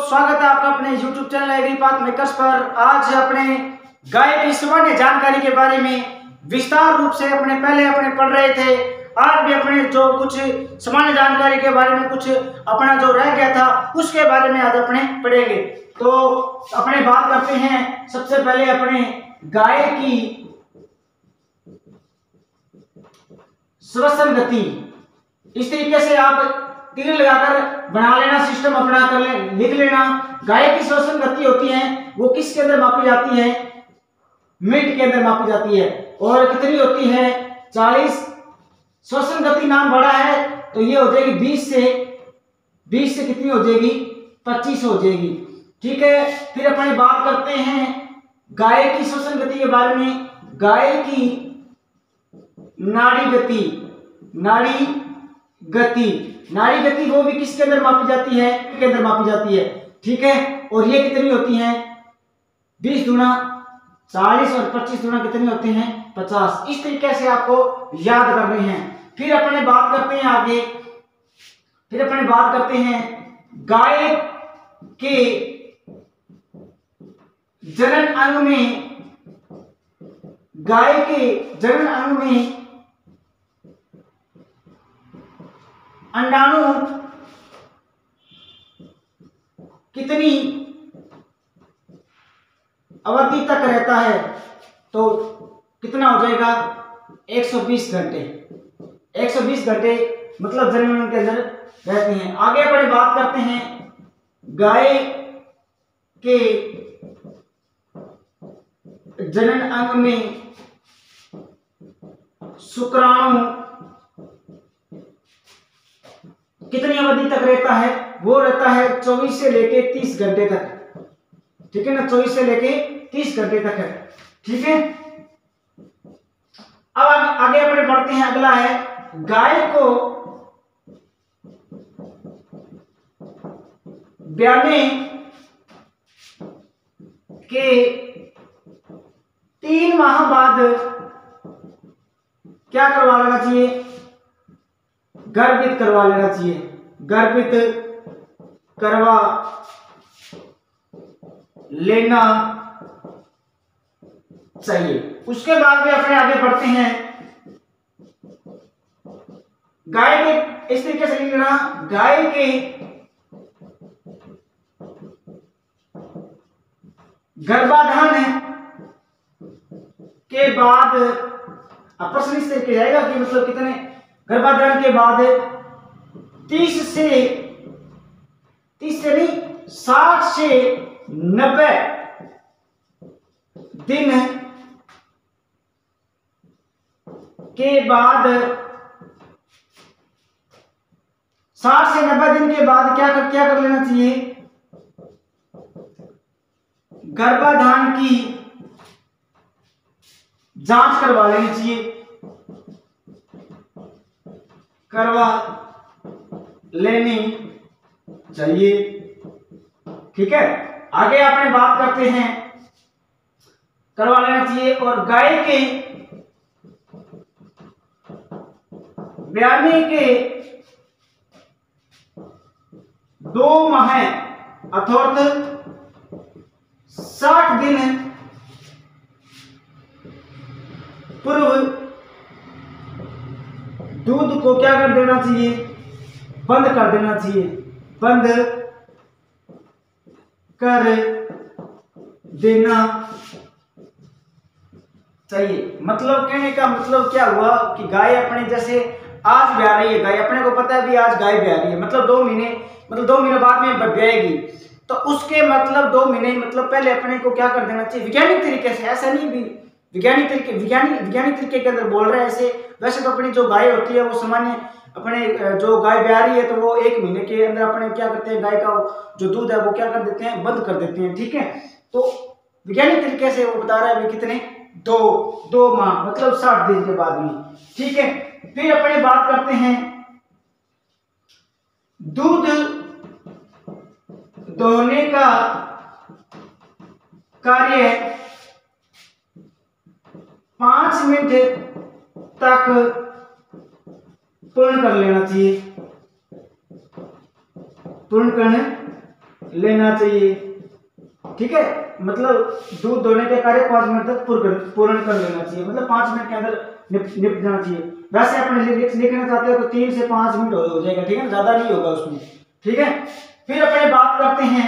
स्वागत है आपका अपने YouTube channel agri path makers पर। आज अपने गाय की सामान्य जानकारी के बारे में विस्तार रूप से पहले पढ़ रहे थे। आज भी अपने जो कुछ सामान्य जानकारी के बारे में कुछ अपना जो रह गया था उसके बारे में आज अपने पढ़ेंगे। तो अपने बात करते हैं सबसे पहले अपने गाय की श्वसन गति। इस तरीके से आप तीर लगाकर बना लेना, सिस्टम अपना कर ले, लिख लेना। गाय की श्वसन गति होती है वो किसके अंदर मापी जाती है? मिनट के अंदर मापी जाती है। और कितनी होती है? 40। श्वसन गति नाम बड़ा है तो ये हो जाएगी 20 से कितनी हो जाएगी? 25 हो जाएगी। ठीक है, फिर अपनी बात करते हैं गाय की श्वसन गति के बारे में। गाय की नाड़ी गति वो भी किसके अंदर मापी जाती है? के अंदर मापी जाती है। ठीक है, और ये कितनी होती है? 20 गुना 40 और 25 गुना कितनी होती हैं? 50। इस तरीके से आपको याद करनी है। फिर अपने बात करते हैं आगे। फिर अपने बात करते हैं गाय के जनन अंग में अंडाणु कितनी अवधि तक रहता है? तो कितना हो जाएगा? 120 घंटे। 120 घंटे मतलब जनन के अंदर रहते हैं। आगे अपने बात करते हैं गाय के जनन अंग में शुक्राणु कितनी अवधि तक रहता है? वो रहता है 24 से लेके 30 घंटे तक। ठीक है ना, 24 से लेके 30 घंटे तक है। ठीक है, अब आगे अपने बढ़ते हैं। अगला है गाय को ब्याने के 3 माह बाद क्या करवा लेना चाहिए? गर्भित करवा लेना चाहिए। गर्भित करवा लेना चाहिए। उसके बाद में अपने आगे बढ़ते हैं। गाय के इस तरीके से लिखना, गाय के गर्भाधान के बाद, प्रश्न इस तरीके जाएगा कि मतलब कितने गर्भाधान के बाद 30 से नहीं 60 से 90 दिन के बाद, 60 से 90 दिन के बाद क्या कर लेना चाहिए? गर्भाधान की जांच करवा लेनी चाहिए। करवा लेनी चाहिए। ठीक है, आगे आपने बात करते हैं करवा लेना चाहिए। और गाय के ब्याने के 2 माह अर्थात 60 दिन पूर्व दूध को क्या कर देना चाहिए? बंद कर देना चाहिए। बंद कर देना चाहिए। मतलब कहने का मतलब क्या हुआ कि गाय अपने जैसे आज ब्याह रही है, गाय अपने को पता है भी आज गाय ब्याह रही है, मतलब 2 महीने बाद में ब्याएगी। तो उसके मतलब 2 महीने मतलब पहले अपने को क्या कर देना चाहिए? वैज्ञानिक तरीके से, ऐसा नहीं भी वैज्ञानिक तरीके के अंदर बोल रहे हैं ऐसे। वैसे तो अपनी जो गाय होती है वो सामान्य अपने जो गाय ब्याह रही है तो वो 1 महीने के अंदर अपने क्या करते हैं? गाय का जो दूध है वो क्या कर देते हैं? बंद कर देते हैं। ठीक है, तो वैज्ञानिक तरीके से वो बता रहा है अभी कितने? 2 माह मतलब 60 दिन के बाद में। ठीक है, फिर अपने बात करते हैं दूध दोहने का कार्य 5 मिनट तक पूर्ण कर लेना चाहिए। पूर्ण कर लेना चाहिए। ठीक है, मतलब दूध दोहने के कार्य 5 मिनट तक पूर्ण कर लेना चाहिए, मतलब 5 मिनट के अंदर निपट जाना चाहिए। वैसे अपने लिखना चाहते हो तो 3 से 5 मिनट हो जाएगा, ठीक है, ज्यादा नहीं होगा उसमें। ठीक है, फिर अपने बात करते हैं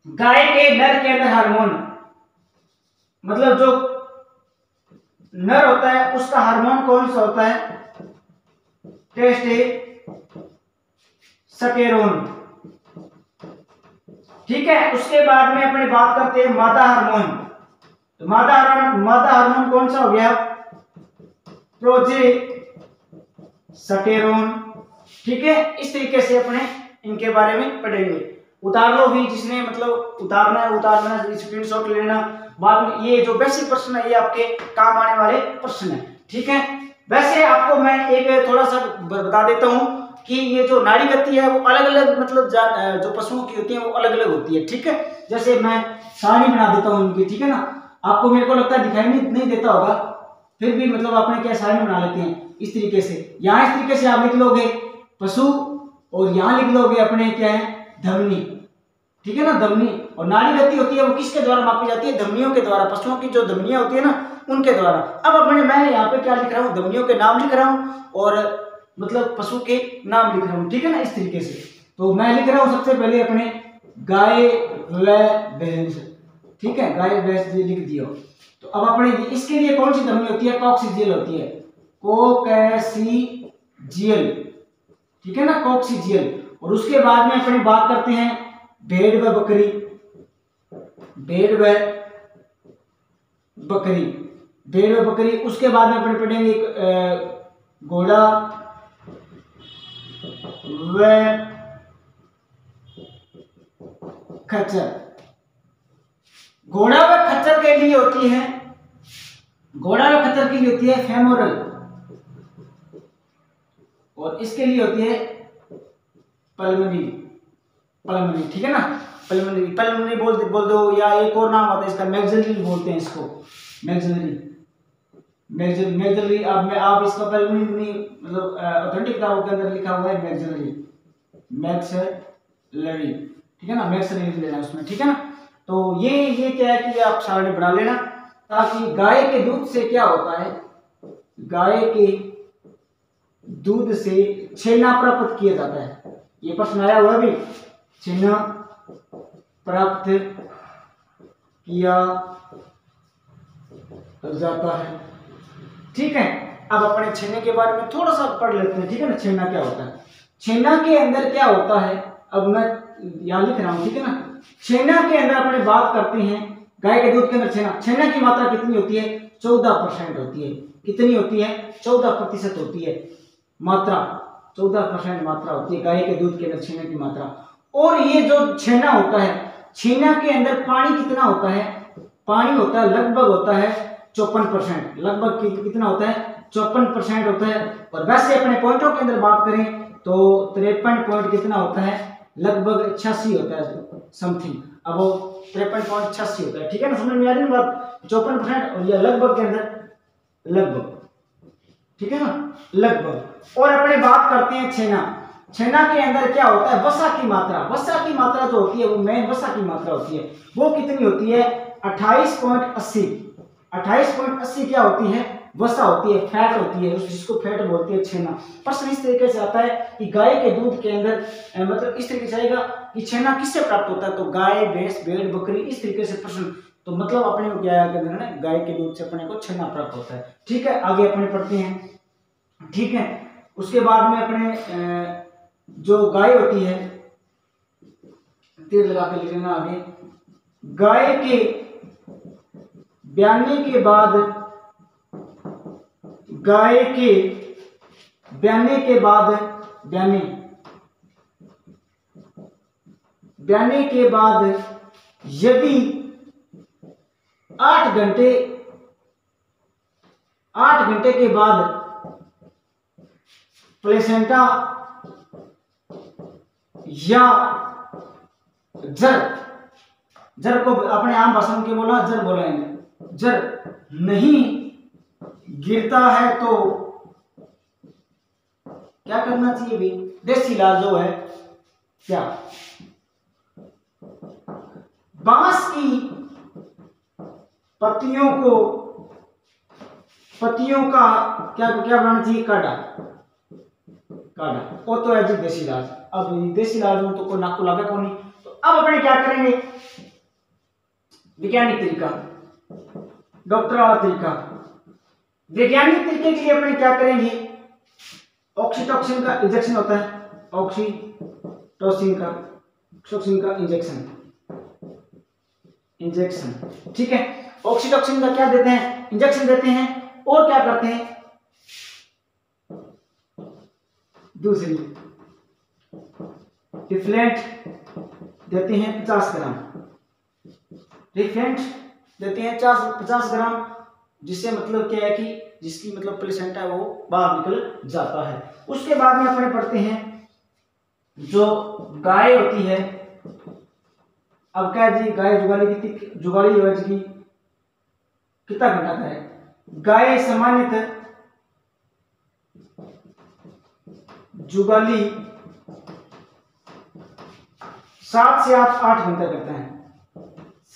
गाय के नर के अंदर हार्मोन, मतलब जो नर होता है उसका हार्मोन कौन सा होता है? टेस्टोस्टेरोन। ठीक है, उसके बाद में अपने बात करते हैं मादा हार्मोन। तो मादा हार्मोन कौन सा हो गया? प्रोजेस्टेरोन। ठीक है, इस तरीके से अपने इनके बारे में पढ़ेंगे। उतार लो भी, जिसने मतलब उतारना है उतारना, स्क्रीनशॉट लेना। बाद में ये जो बेसिक प्रश्न है ये आपके काम आने वाले प्रश्न है। ठीक है, वैसे आपको मैं एक थोड़ा सा बता देता हूं कि ये जो नाड़ी गति है वो अलग अलग मतलब जो पशुओं की होती है वो अलग अलग होती है। ठीक है, जैसे मैं सारणी बना देता हूं इनकी, ठीक है ना। आपको मेरे को लगता है दिखाई नहीं देता होगा, फिर भी मतलब आपने क्या सारणी बना लेते हैं इस तरीके से। यहाँ इस तरीके से आप लिख लोगे पशु, और यहाँ लिख लोगे अपने क्या है? धमनी। ठीक है ना, धमनी। और नाड़ी गति होती है वो किसके द्वारा मापी जाती है? धमनियों के द्वारा। पशुओं की जो धमनियां होती है ना उनके द्वारा। अब अपने मैं यहाँ पे क्या लिख रहा हूँ? धमनियों के नाम लिख रहा हूँ और मतलब पशु के नाम लिख रहा हूँ। ठीक है ना, इस तरीके से। तो मैं लिख रहा हूँ सबसे पहले अपने गाय व भैंस। ठीक है, गाय भैंस लिख दिया। तो अब अपने इसके लिए कौन सी धमनी होती है? कॉक्सिजियल होती है, कोक्सीजियल। ठीक है ना, कॉक्सिजियल। और उसके बाद में अपनी बात करते हैं भेड़ व बकरी। भेड़ व बकरी, भेड़ व बकरी। उसके बाद में अपने पढ़ेंगे घोड़ा व खच्चर। घोड़ा व खच्चर के लिए होती है, घोड़ा व खच्चर के लिए होती है फेमोरल, और इसके लिए होती है पल्मोनरी। पल्मोनरी, ठीक है ना, पल्मोनरी। पल्मोनरी बोल दो, या एक और नाम होता है इसका मैक्सिलरी बोलते हैं इसको, मैक्सिलरी। मैक्सिलरी आप इसका पल्मोनरी मतलब ऑथेंटिक किताबों के अंदर लिखा हुआ है मैक्सिलरी, मैक्सिलरी। ठीक है ना, मैक्सिलरी लेना उसमें। ठीक है ना, तो ये क्या है कि आप सारणी बना लेना, ताकि गाय के दूध से क्या होता है? गाय के दूध से छेना प्राप्त किया जाता है। ये प्रश्न आया हुआ भी, छेना प्राप्त किया जाता है। ठीक है, अब अपने छेने के बारे में थोड़ा सा पढ़ लेते हैं। ठीक है ना, छेना क्या होता है? छेना के अंदर क्या होता है? अब मैं यहां लिख रहा हूं, ठीक है ना। छेना के अंदर अपने बात करते हैं गाय के दूध के अंदर छेना की मात्रा कितनी होती है? 14% होती है। कितनी होती है? 14% होती है मात्रा, 14% मात्रा होती है गाय के दूध के अंदर छेना की मात्रा। और ये जो छेना होता है, छेना के अंदर पानी कितना होता है? पानी होता है लगभग होता है 54%। लगभग कितना होता है? 54% होता है। और वैसे अपने पॉइंटों के अंदर बात करें तो 53 पॉइंट कितना होता है? लगभग 86 होता है समथिंग। अब वो 53.86 होता है। ठीक है ना, समझ में आ रही है बात? 54% और ये लगभग के अंदर लगभग। ठीक है ना, लगभग। और अपने बात करते हैं छेना। छेना के अंदर क्या होता है? वसा की मात्रा। वसा की मात्रा जो होती है वो मेन वसा की मात्रा होती है, वो कितनी होती है? 28.80। 28.80 क्या होती है? वसा होती है, फैट होती है, जिसको फैट बोलते हैं छेना। प्रश्न इस तरीके से आता है कि गाय के दूध के अंदर मतलब इस तरीके से आएगा कि छेना किससे प्राप्त होता है? तो गाय, भैंस, भेड़, बकरी, इस तरीके से प्रश्न। तो मतलब अपने को क्या करना है? गाय के दूध से अपने को छेना प्राप्त होता है। ठीक है, आगे अपने पढ़ते हैं। ठीक है, उसके बाद में अपने जो गाय होती है, तीर लगा के लिख लेना आगे। गाय के ब्याने के बाद, गाय के ब्याने के बाद, ब्याने के बाद यदि 8 घंटे के बाद प्लेसेंटा या जर को अपने आम भाषा में बोला, जर बोलेंगे, जर नहीं गिरता है तो क्या करना चाहिए भाई? देसी इलाज जो है क्या बांस की पत्तियों का क्या क्या बनाना चाहिए, काढ़ा। वो तो है जी देसी इलाज। अब देसी इलाज में तो कोई नाको लगा को नहीं, तो अब अपने क्या करेंगे, वैज्ञानिक तरीका, डॉक्टर वाला तरीका। वैज्ञानिक तरीके के लिए अपने क्या करेंगे, ऑक्सीटोसिन का इंजेक्शन होता है, ऑक्सीटोसिन का इंजेक्शन, ठीक है। ऑक्सीटोसिन का क्या देते हैं, इंजेक्शन देते हैं। और क्या करते हैं, दूसरी रिफ्लेंट देते हैं 50 ग्राम, रिफ्लेंट देते हैं 50 ग्राम, जिससे मतलब क्या है कि जिसकी मतलब प्लेसेंटा है वो बाहर निकल जाता है। उसके बाद में अपने पढ़ते हैं जो गाय होती है। अब क्या जी, गाय जुगाली हो जी कितना घंटा का है। गाय सामान्यतः जुगाली 7 से 8 घंटे करते हैं,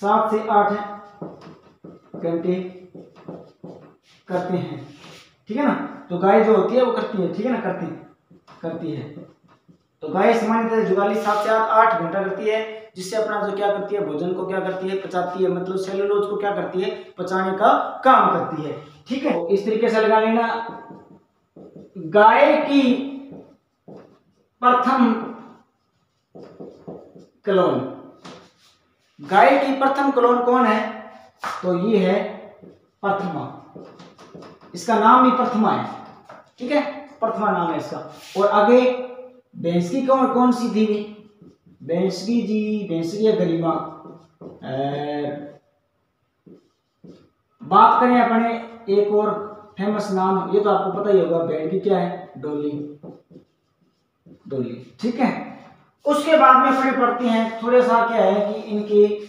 7 से 8 घंटे करते हैं, ठीक है ना। तो गाय जो होती है वो करती है, ठीक है ना, करती है। तो गाय सामान्यतः जुगाली 7 से 8 घंटा करती है, जिससे अपना जो क्या करती है, भोजन को क्या करती है, पचाती है, मतलब सेलुलोज को क्या करती है, पचाने का काम करती है, ठीक है। तो इस तरीके से लगा लेना। गाय की प्रथम क्लोन, गाय की प्रथम क्लोन कौन है, तो ये है प्रथमा, इसका नाम ही प्रथमा है, ठीक है, प्रथमा नाम है इसका। और आगे भैंस की कौन सी थी, भैंस की है गरिमा। बात करें अपने एक और फेमस नाम, ये तो आपको पता ही होगा, भेड़ की क्या है, डोली, ठीक है। उसके बाद में अपने पढ़ते हैं थोड़ा सा क्या है कि इनके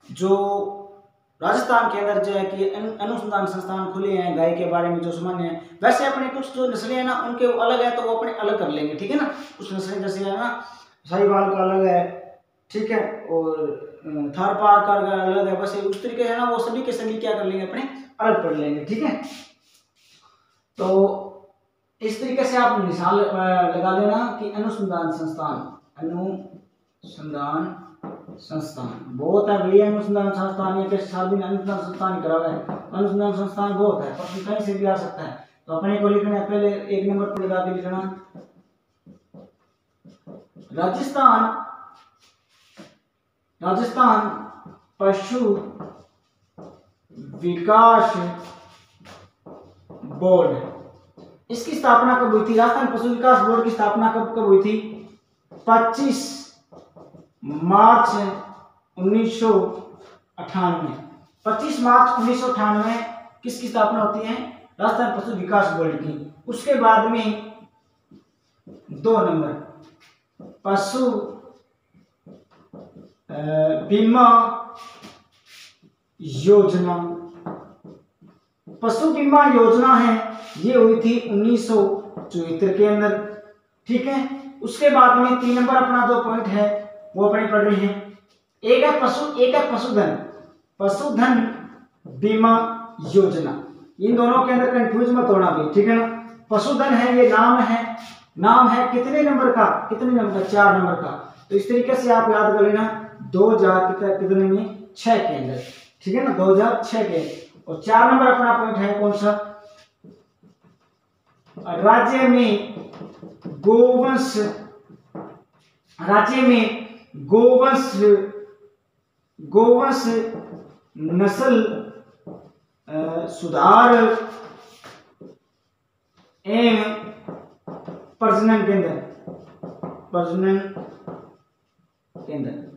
जो राजस्थान के अंदर जो है कि अनुसंधान संस्थान खुले हैं गाय के बारे में जो सामान्य है। वैसे अपने कुछ जो नस्लें हैं ना उनके अलग है, तो वो अपने अलग कर लेंगे, ठीक है ना। कुछ नस्लें जैसे है ना साहिवाल का अलग है, ठीक है, और थारपार का अलग है, बस उस तरीके से ना वो सभी के सभी क्या कर लेंगे, अपने अलग पढ़ लेंगे, ठीक है। तो इस तरीके से आप मिसाल लगा देना कि अनुसंधान संस्थान बहुत है भैया। अनुसंधान संस्थान ये सात दिन अनुसंधान संस्थान करा हुआ है, अनुसंधान संस्थान बहुत है, पर कहीं से भी आ सकता है। तो अपने को लिखना है, पहले 1 नंबर पर लगा के लिखना राजस्थान पशु विकास बोर्ड। इसकी स्थापना कब हुई थी, राजस्थान पशु विकास बोर्ड की स्थापना कब हुई थी, 25 मार्च 1998। 25 मार्च 1998 किसकी स्थापना होती है, राजस्थान पशु विकास बोर्ड की। उसके बाद में 2 नंबर पशु बीमा योजना। पशु बीमा योजना है ये हुई थी 1974 के अंदर, ठीक है। उसके बाद में 3 नंबर अपना जो पॉइंट है वो अपने पढ़ रहे हैं। एक है पशुधन बीमा योजना। इन दोनों के अंदर कंफ्यूज मत होना भी, ठीक है ना। पशुधन है ये नाम है कितने नंबर का, 4 नंबर का। तो इस तरीके से आप याद कर लेना 2006 के अंदर, ठीक है ना, 2006 के। और 4 नंबर अपना पॉइंट है कौन सा, राज्य में गोवंश नस्ल सुधार एवं प्रजनन केंद्र।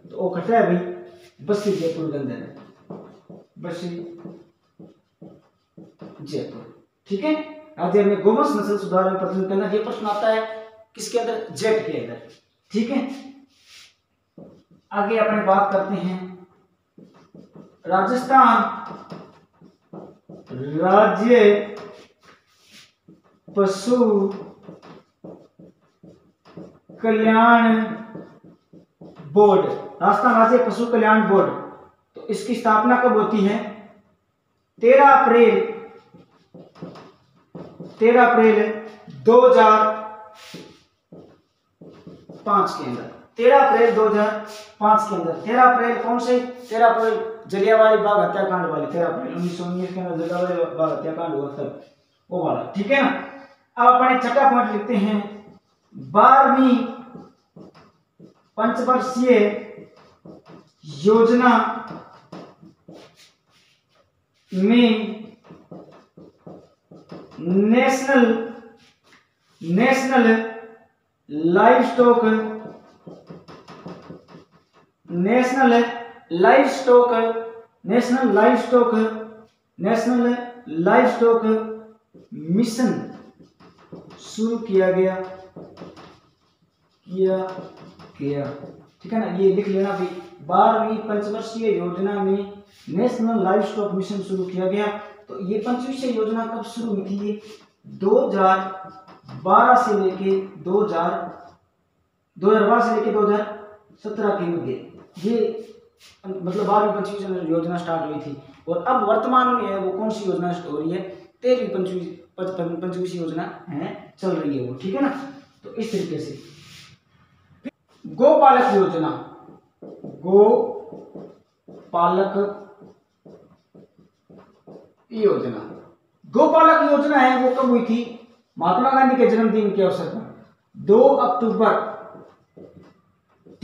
तो वो खटा है भाई बस्सी जयपुर के अंदर, बस्सी जयपुर, ठीक है। राज्य में गोवंश नस्ल सुधार एवं प्रजनन केंद्र, ये प्रश्न आता है किसके अंदर, जेट के अंदर, ठीक है। आगे अपने बात करते हैं राजस्थान राज्य पशु कल्याण बोर्ड। राजस्थान राज्य पशु कल्याण बोर्ड तो इसकी स्थापना कब होती है? 13 अप्रैल 2005 के अंदर। 13 अप्रैल 2005 के अंदर। 13 अप्रैल कौन से? 13 अप्रैल जलियांवाला बाग हत्याकांड वाली, 13 अप्रैल 1919 के अंदर जलियांवाला बाग हत्याकांड हुआ तब, वो वाला, ठीक है ना। अब अपने छठा पॉइंट लिखते हैं, 12वीं पंचवर्षीय योजना में नेशनल लाइवस्टॉक मिशन शुरू किया गया, ठीक है ना। ये लिख लेना भी, 12वीं पंचवर्षीय योजना में नेशनल लाइवस्टॉक मिशन शुरू किया गया। तो ये पंचवर्षीय योजना कब शुरू हुई थी? ये 2012 से लेके 2012 से लेके 2017 के मध्य ये मतलब 12वीं पंचवर्षीय योजना स्टार्ट हुई थी। और अब वर्तमान में है वो कौन सी योजना हो रही है? 13वीं पंचवर्षीय योजना है, चल रही है वो, ठीक है ना। तो इस तरीके से गोपालक योजना है वो कब हुई थी? महात्मा गांधी के जन्मदिन के अवसर पर 2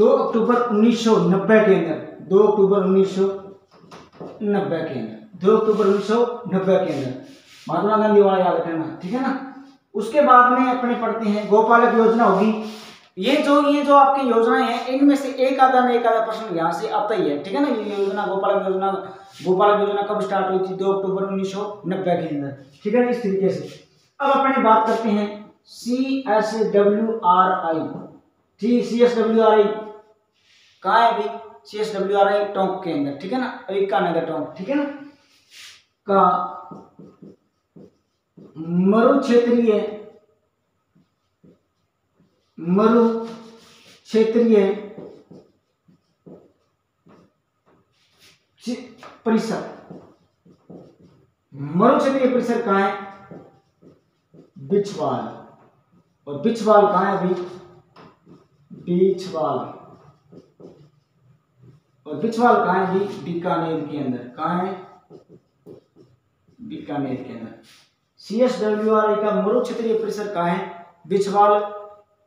अक्टूबर 1990 के अंदर, 2 अक्टूबर 1990 के अंदर महात्मा गांधी वाला याद रखना, ठीक है ना। उसके बाद में अपने पढ़ते हैं गोपालक योजना होगी। ये जो आपकी योजनाएं हैं इनमें से एक आधा प्रश्न यहाँ से आता ही है, ठीक है ना। ये योजना गोपालक योजना कब स्टार्ट हुई थी? 2 अक्टूबर 1990 के अंदर, ठीक है ना। इस तरीके से अब अपने बात करते हैं CSWRI। CSWRI कहाँ है भाई? CSWRI टोंक के अंदर, ठीक है ना, ईटानगर टोंक, ठीक है ना, का मरु क्षेत्रीय परिसर। मरु क्षेत्रीय परिसर कहाँ है? बिछवाल। और बिछवाल कहाँ है अभी? और बिछवाल कहाँ है अभी? बीकानेर के अंदर। कहाँ है? बीकानेर के अंदर। CSWRI का मरु क्षेत्रीय परिसर कहाँ है? बिछवाल,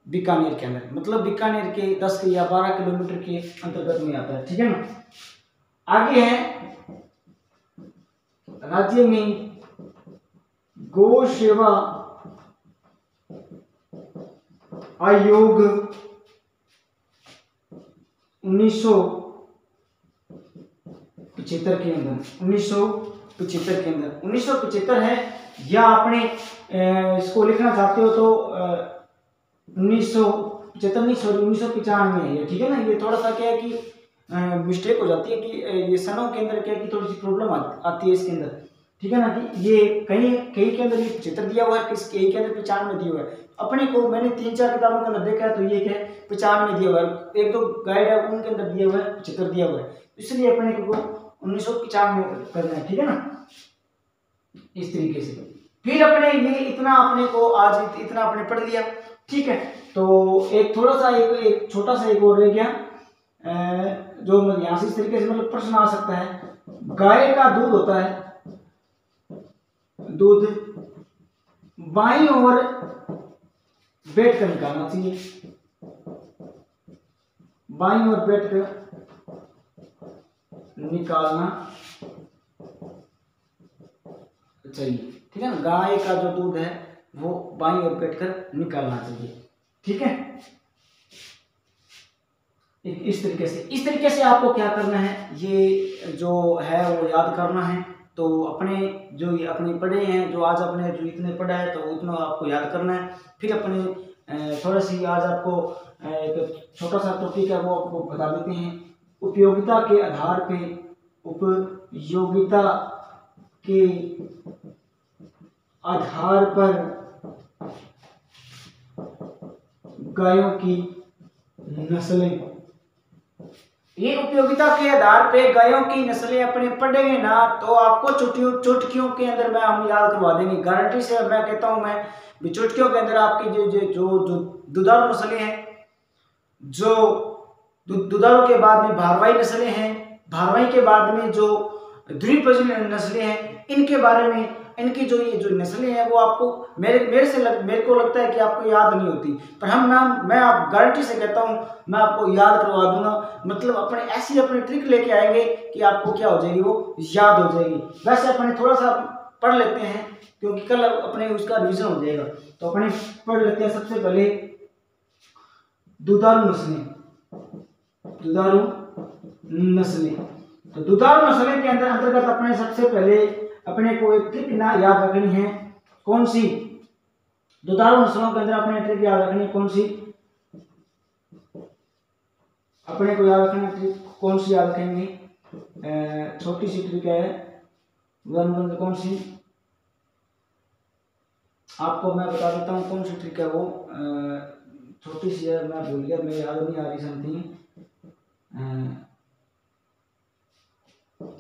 बीकानेर के अंदर। मतलब बीकानेर के 10 या 12 किलोमीटर के अंतर्गत में आता है, ठीक है ना। आगे है राज्य में गौ सेवा आयोग 1975 के अंदर। 1975 है, या आपने इसको लिखना चाहते हो तो 1995 है ये, ठीक है ना। ये थोड़ा सा क्या है कि मिस्टेक हो जाती है कि ये सनों के अंदर क्या है कि थोड़ी सी प्रॉब्लम आती है इसके अंदर, ठीक है ना। कि ये कहीं के अंदर ये 75 दिया हुआ है, कहीं के अंदर 95 दिया हुआ है। अपने को मैंने 3-4 किताबों के अंदर देखा है तो ये क्या है 95 दिया हुआ है, 1-2 गाइड है उनके अंदर दिया हुआ है 75 दिया हुआ है, इसलिए अपने को 1995 करना है, ठीक है ना। इस तरीके से फिर अपने ये इतना अपने को आज इतना अपने पढ़ लिया, ठीक है। तो एक थोड़ा सा एक छोटा सा एक और रह गया जो यहाँ से इस तरीके से मतलब प्रश्न आ सकता है। गाय का दूध होता है, दूध बाईं ओर बैठ कर निकालना चाहिए, बाईं ओर बैठ कर निकालना चाहिए, ठीक है ना। गाय का जो दूध है वो बाईं ओर बैठ कर निकालना चाहिए, ठीक है। इस तरीके से आपको क्या करना है, ये जो है वो याद करना है। तो अपने जो ये अपने पढ़े हैं, जो आज अपने जो इतने पढ़ा है तो उतना आपको याद करना है। फिर अपने थोड़ा सी आज आपको एक छोटा सा टॉपिक है वो आपको बता देते हैं। उपयोगिता के आधार पर गायों की नस्लें ये उपयोगिता के आधार पे गायों की नस्लें अपने पढ़ेंगे ना तो आपको चुटकियों के अंदर मैं हम याद करवा देंगे, गारंटी से मैं कहता हूं मैं भी। चुटकियों के अंदर आपकी जो जो जो, जो दुधारू नस्लें हैं, जो दुधारू के बाद में भारवाही नस्लें हैं, भारवाही के बाद में जो द्विप्रजनन नस्लें हैं, इनके बारे में, इनकी जो ये जो नस्लें हैं वो आपको मेरे को लगता है कि आपको याद नहीं होती, पर मैं आप गारंटी से कहता हूं मैं आपको याद करवा दूंगा। मतलब अपने ऐसी अपनी ट्रिक लेके आएंगे कि आपको क्या हो जाएगी, वो याद हो जाएगी। वैसे अपने थोड़ा सा पढ़ लेते हैं क्योंकि कल अपने उसका रिवीजन हो जाएगा, तो अपने पढ़ लेते हैं। सबसे पहले दुधारू नस्लें, दुधारू नस्लें। तो दुधारू नस्लें के अंतर्गत अपने सबसे पहले अपने को एक ट्रिक ना याद रखनी है। कौन सी? दुधारू नस्लों के अंदर अपने ट्रिक याद रखनी है। कौन सी अपने को याद रखना ट्रिक? कौन सी याद रखेंगे? छोटी सी ट्रिक है, वन कौन सी आपको मैं बता देता हूँ कौन सी ट्रिक है वो। छोटी सी है, मैं भूल गया, मेरे याद नहीं आ रही समथिंग।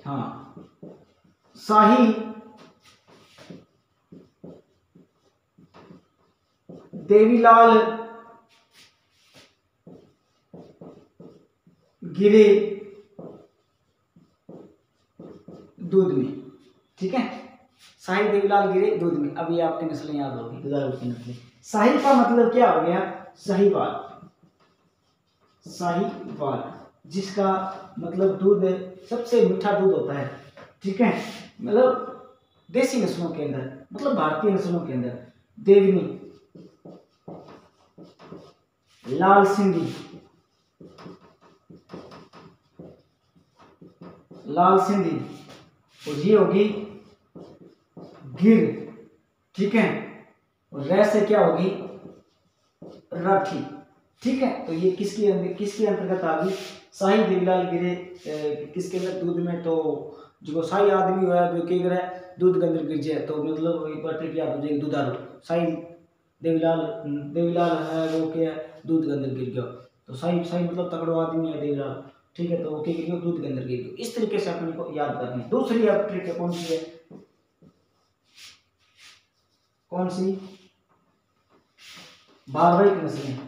हाँ, शाही देवीलाल गिरे दूध में, ठीक है, शाही देवीलाल गिरे दूध में। अब ये आपकी नस्लें याद होगी, दुधारू की नस्लें। शाही का मतलब क्या हो गया? शाहीवाल, शाहीवाल जिसका मतलब दूध सबसे मीठा दूध होता है, ठीक है, मतलब देसी नस्लों के अंदर, मतलब भारतीय नस्लों के अंदर। देवनी, लाल सिंधी, लाल सिंधी, और ये होगी गिर, ठीक है, और रै से क्या होगी? राठी, ठीक है। तो ये किसके अंतर्गत आ गई? शाही देवीलाल गिरे किसके अंदर? दूध में। तो जो शाही आदमी हुआ है क्या करे? दूध के अंदर गिर जाए तो मतलब एक बार ट्रिक याद हो जाएगी, दुधारू। शाही देवीलाल है वो क्या है? दूध के अंदर गिर गया। तो शाही मतलब तगड़ो आदमी है देवीलाल, ठीक है, तो वो क्या गिर गया? दूध के अंदर गिर गया। इस तरीके से अपने को याद करनी है। दूसरी अब ट्रिक है, कौन सी है? कौन सी? भारवाही नस्लें।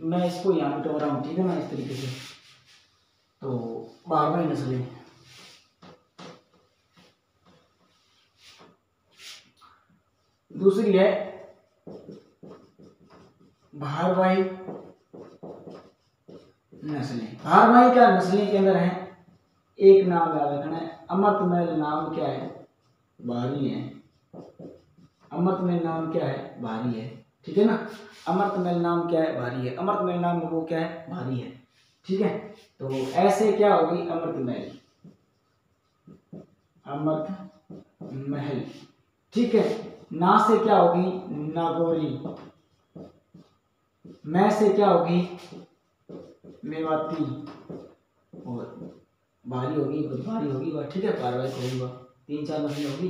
मैं इसको यहाँ मिटा रहा हूँ, ठीक है ना, इस तरीके से। तो भारवाही नस्लें, दूसरी है भारवाही नस्लें। भारवाही का नस्लें के अंदर है, एक नाम याद रखना है, अमृतमहल नाम क्या है? भारी है। अमृतमहल नाम क्या है? भारी है, ठीक है ना। अमृतमहल नाम क्या है? भारी है। अमृतमहल नाम वो क्या है? भारी है, ठीक है। तो ऐसे क्या होगी? अमृतमहल, अमृतमहल, ठीक है। ना से क्या होगी? नागौरी। मैं से क्या होगी? मेवाती। और भारी होगी, भारी होगी, ठीक है, कार्रवाई होगी, 3-4 नस्लें होगी।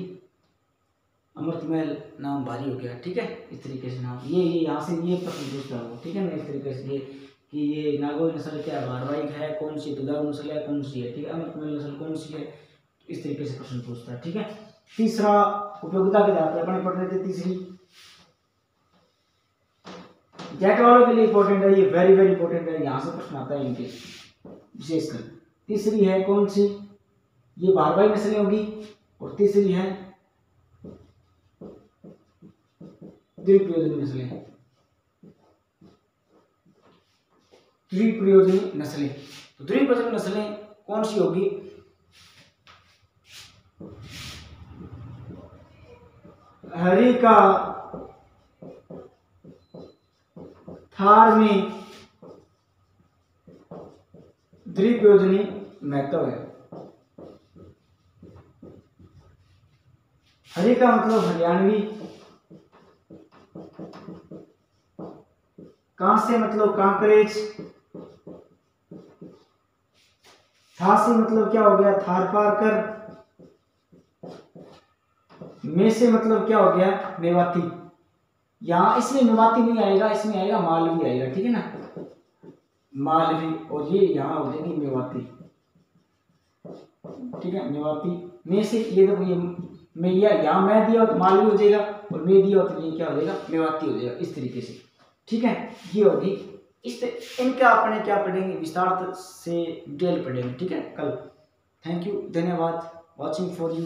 अमृतमहल नाम भारी हो गया, ठीक है, इस तरीके से नाम ये यहाँ से ये प्रश्न पूछता हूँ, ठीक है ना, इस तरीके से ये कि ये नागौरी नस्ल क्या है? भारवाही है, कौन सी? दुधारू नस्ल है, कौन सी है? ठीक है, अमृतमहल नस्ल कौन सी है? इस तरीके से प्रश्न पूछता है, ठीक है। तीसरा उपयोगिता के आधार पर अपने पढ़ रहे थे। तीसरी जैट वालों के लिए इंपॉर्टेंट है, ये वेरी इंपॉर्टेंट है, यहाँ से प्रश्न आता है इनके विशेषकर। तीसरी है कौन सी? ये भारवाही नस्लें होगी। और तीसरी है द्विप्रयोजनी नस्लें, द्विप्रयोजनी नस्लें। तो द्विप्रयोजनी नस्लें कौन सी होगी? हरी का थार में द्विप्रयोजनी महत्व है। हरी का मतलब हरियाणवी, कां से मतलब कांकरेज, था से मतलब क्या हो गया? थार पारकर, में से मतलब क्या हो गया? मेवाती। यहाँ इसमें मेवाती नहीं आएगा, इसमें आएगा मालवी आएगा, ठीक है ना। मालवी, और ये यहाँ हो जाएगी मेवाती। ठीक है, मेवाती में से ये देखो ये मैं यहाँ मैं दिया तो मालवी हो जाएगा, और मैं दिया तो ये क्या हो जाएगा, मेवाती हो जाएगा, इस तरीके से। ठीक है, ये होगी इनका अपने क्या पढ़ेंगे, विस्तार से डिटेल पढ़ेंगे। ठीक है कल। थैंक यू, धन्यवाद वॉचिंग फॉर यू।